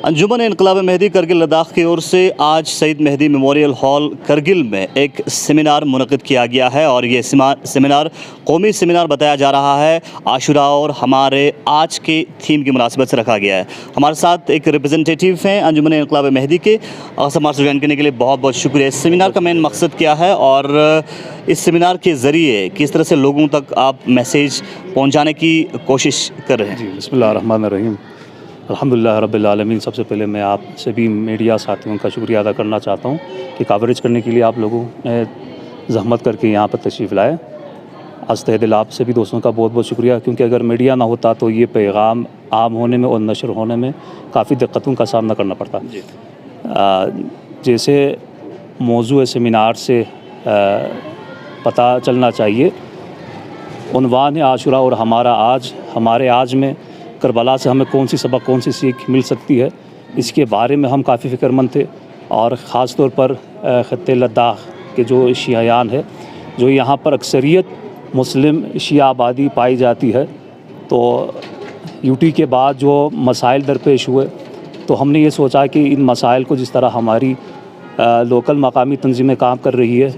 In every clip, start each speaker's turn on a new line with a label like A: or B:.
A: انجمن انقلاب مہدی کرگل لداخ کی اور سے آج سعید مہدی میموریل ہال کرگل میں ایک سیمینار منعقد کیا گیا ہے اور یہ سیمینار قومی سیمینار بتایا جا رہا ہے عاشوراء اور ہمارے آج کے تھیم کی مناسبت سے رکھا گیا ہے۔ ہمارے ساتھ ایک ریپرزنٹیٹیو ہیں انجمن انقلاب مہدی کے، ہمارے سے جوائن کرنے کے لیے بہت بہت شکریہ۔ اس سیمینار کا مین مقصد کیا ہے اور اس سیمینار کے ذریعے کس طرح سے لوگوں تک آپ میسیج پہنچانے کی کوشش کر رہے ہیں؟
B: بسم اللہ الرحمن الرحیم۔ الحمدللہ رب العالمین۔ سب سے پہلے میں آپ سبھی میڈیا ساتھیوں کا شکریہ ادا کرنا چاہتا ہوں کہ کوریج کرنے کے لیے آپ لوگوں نے زحمت کر کے یہاں پر تشریف لائے۔ از تہ دل آپ سبھی دوستوں کا بہت بہت شکریہ، کیونکہ اگر میڈیا نہ ہوتا تو یہ پیغام عام ہونے میں اور نشر ہونے میں کافی دقتوں کا سامنا کرنا پڑتا۔ جیسے موضوع سیمینار سے پتہ چلنا چاہیے، عنوان ہے عاشوراء اور ہمارا آج، ہمارے آج میں کربلا سے ہمیں کون سی سبق، کون سی سیکھ مل سکتی ہے، اس کے بارے میں ہم کافی فکر مند تھے۔ اور خاص طور پر خطے لداخ کے جو شیعیان ہے، جو یہاں پر اکثریت مسلم شیعہ آبادی پائی جاتی ہے، تو یوٹی کے بعد جو مسائل درپیش ہوئے تو ہم نے یہ سوچا کہ ان مسائل کو جس طرح ہماری لوکل مقامی تنظیمیں کام کر رہی ہے،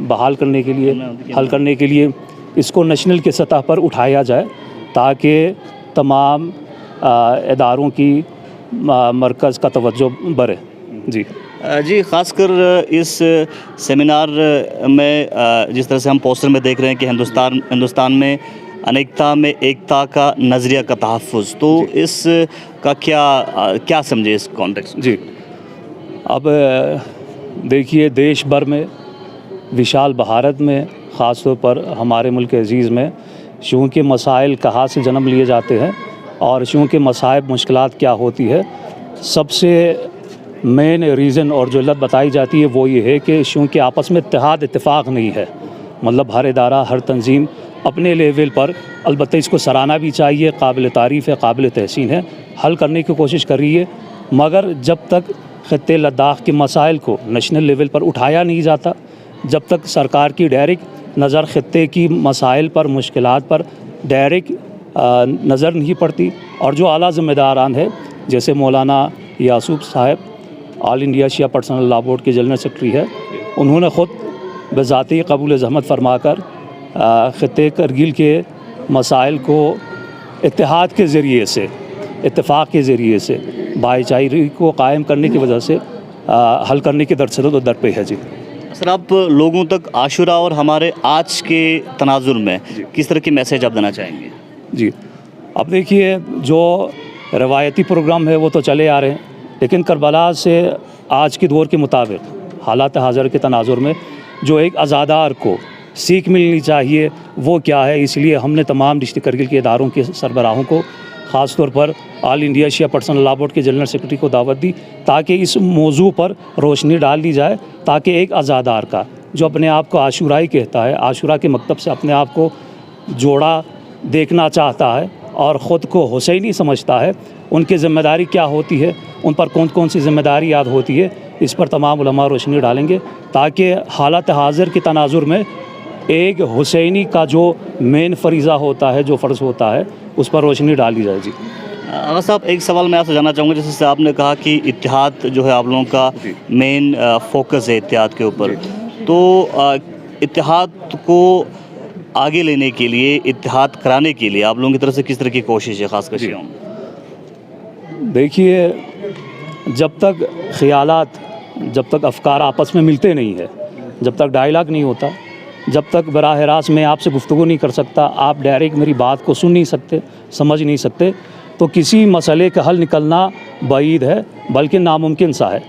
B: بحال کرنے کے لیے، حل کرنے کے لیے اس کو نیشنل کے سطح پر اٹھایا جائے، تاکہ تمام اداروں کی مرکز کا توجہ بڑھے۔ جی،
A: خاص کر اس سیمینار میں جس طرح سے ہم پوسٹر میں دیکھ رہے ہیں کہ ہندوستان میں انیکتا میں ایکتا کا نظریہ کا تحفظ، تو اس کا کیا سمجھے اس کانٹیکسٹ؟
B: جی، اب دیکھیے دیش بھر میں، وشال بھارت میں، خاص طور پر ہمارے ملک عزیز میں شیعوں کے مسائل کہاں سے جنم لیے جاتے ہیں اور شیعوں کے مصائب مشکلات کیا ہوتی ہے، سب سے مین ریزن اور جو علت بتائی جاتی ہے وہ یہ ہے کہ شیعوں کے آپس میں اتفاق نہیں ہے۔ مطلب ہر ادارہ، ہر تنظیم اپنے لیول پر، البتہ اس کو سراہنا بھی چاہیے، قابل تعریف ہے، قابل تحسین ہے، حل کرنے کی کوشش کر رہی ہے، مگر جب تک خطے لداخ کے مسائل کو نیشنل لیول پر اٹھایا نہیں جاتا، جب تک سرکار کی ڈائریکٹ نظر خطے کی مسائل پر، مشکلات پر ڈائریکٹ نظر نہیں پڑتی، اور جو اعلیٰ ذمہ داران ہیں جیسے مولانا یعصوب صاحب آل انڈیا شیعہ پرسنل لا بورڈ کے جنرل سیکرٹری ہے، انہوں نے خود بذاتی قبول زحمت فرما کر خطے کرگل کے مسائل کو اتحاد کے ذریعے سے، اتفاق کے ذریعے سے، بھائی چارگی کو قائم کرنے کی وجہ سے حل کرنے کی درصد و درپے ہے۔ جی
A: سر، آپ لوگوں تک عاشوراء اور ہمارے آج کے تناظر میں کس طرح کی میسیج آپ دینا چاہیں گے؟
B: جی، اب دیکھیے جو روایتی پروگرام ہے وہ تو چلے آ رہے ہیں، لیکن کربلا سے آج کے دور کے مطابق حالات حاضر کے تناظر میں جو ایک عزادار کو سیکھ ملنی چاہیے وہ کیا ہے، اس لیے ہم نے تمام ڈسٹرکٹ کرگل کے اداروں کے سربراہوں کو، خاص طور پر آل انڈیا شیعہ پرسنل لا بورڈ کے جنرل سیکرٹری کو دعوت دی، تاکہ اس موضوع پر روشنی ڈال دی جائے، تاکہ ایک عزادار کا جو اپنے آپ کو عاشورائی کہتا ہے، عاشوراء کے مکتب سے اپنے آپ کو جوڑا دیکھنا چاہتا ہے اور خود کو حسینی سمجھتا ہے، ان کی ذمہ داری کیا ہوتی ہے، ان پر کون کون سی ذمہ داری یاد ہوتی ہے، اس پر تمام علماء روشنی ڈالیں گے، تاکہ حالات حاضر کے تناظر میں ایک حسینی کا جو مین فریضہ ہوتا ہے، جو فرض ہوتا ہے، اس پر روشنی ڈال دی جائے۔ جی
A: آغا صاحب، ایک سوال میں آپ سے جاننا چاہوں گا، جیسے سے آپ نے کہا کہ اتحاد جو ہے آپ لوگوں کا مین فوکس ہے اتحاد کے اوپر، تو اتحاد کو آگے لینے کے لیے، اتحاد کرانے کے لیے آپ لوگوں کی طرف سے کس طرح کی کوشش ہے، خاص کر شیعوں میں؟
B: دیکھیے، جب تک خیالات، جب تک افکار آپس میں ملتے نہیں ہیں، جب تک ڈائیلاگ نہیں ہوتا، جب تک براہ راست میں آپ سے گفتگو نہیں کر سکتا، آپ ڈائریکٹ میری بات کو سن نہیں سکتے، سمجھ نہیں سکتے، تو کسی مسئلے کا حل نکلنا بعید ہے، بلکہ ناممکن سا ہے۔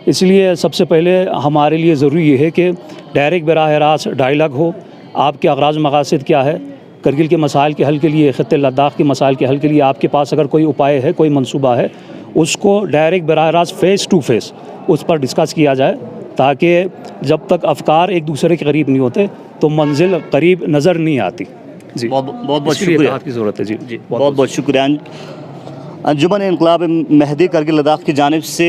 B: اس لیے سب سے پہلے ہمارے لیے ضروری یہ ہے کہ ڈائریکٹ براہ راست ڈائیلاگ ہو، آپ کے اغراض مقاصد کیا ہے، کرگل کے مسائل کے حل کے لیے، خطے لداخ کے مسائل کے حل کے لیے آپ کے پاس اگر کوئی اپائے ہے، کوئی منصوبہ ہے، اس کو ڈائریکٹ براہ راست فیس ٹو فیس اس پر ڈسکس کیا جائے، تاکہ جب تک افکار ایک دوسرے کے قریب نہیں ہوتے تو منزل قریب نظر نہیں آتی۔ جی،
A: بہت شکریہ،
B: آپ کی ضرورت ہے۔ جی،
A: بہت شکریہ۔ انجمن انقلاب مہدی کرگل لداخ کی جانب سے